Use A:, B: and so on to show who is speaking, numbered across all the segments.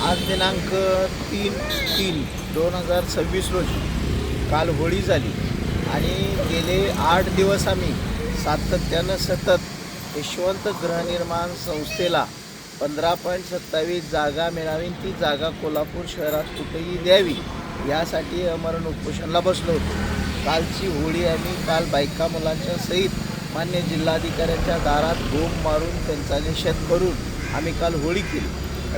A: आज दिनांक 3/3/2026 रोजी काल होळी झाली आणि गेले 8 दिवस आम्ही सातत्यानं सतत यशवंत गृहनिर्माण संस्थेला 15.27 जागा मिळावी, ती जागा कोल्हापूर शहरात कुठेही द्यावी यासाठी अमरण उपोषणाला बसलो होतो. कालची होळी आम्ही काल बायका मुलांच्या सहित मान्य जिल्हाधिकाऱ्यांच्या दारात बोंब मारून त्यांचा निषेध करून आम्ही काल होळी केली.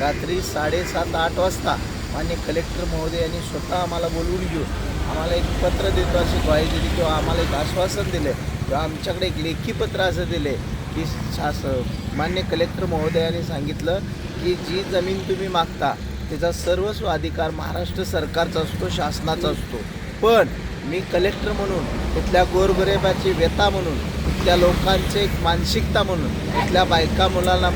A: रात्री 7:30-8 वाजता मान्य कलेक्टर महोदयांनी स्वतः आम्हाला बोलवून घेऊन आम्हाला एक पत्र देतो अशी ग्वाही दिली किंवा आम्हाला एक आश्वासन दिले किंवा आमच्याकडे एक लेखी पत्र असं दिले की मान्य कलेक्टर महोदयांनी सांगितलं की जी जमीन तुम्ही मागता त्याचा सर्वस्व अधिकार महाराष्ट्र सरकारचा असतो, शासनाचा असतो. पण मी कलेक्टर म्हणून, इथल्या गोरगरिबाची व्यथा म्हणून, इथल्या लोकांचे एक मानसिकता म्हणून, इथल्या बायका मुलांना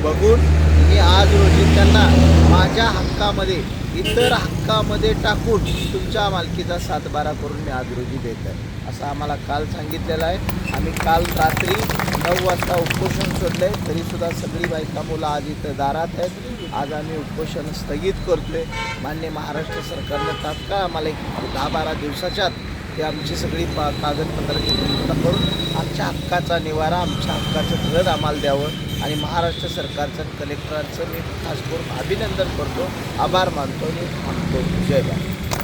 A: बघून मी आज रोजी त्यांना माझ्या हक्कामध्ये, इतर हक्कामध्ये टाकून तुमच्या मालकीचा 7/12 करून मी आज रोजी देत आहे असं आम्हाला काल सांगितलेलं आहे. आम्ही काल रात्री 9 वाजता उपोषण सोडलं आहे, तरीसुद्धा सगळी बायका मुलं आज इथं दारात आहेत. आज आम्ही उपोषण स्थगित करतो आहे. मान्य महाराष्ट्र सरकारनं तात्काळ आम्हाला एक 10-12 दिवसाच्या आत ते आमची सगळी कागदपत्राची पूर्तता करून आमच्या हक्काचा निवारा, आमच्या हक्काचं घर आम्हाला द्यावं आणि महाराष्ट्र सरकारचं, कलेक्टरांचं मी खास करून अभिनंदन करतो, आभार मानतो आणि थांबतो. जय भारत.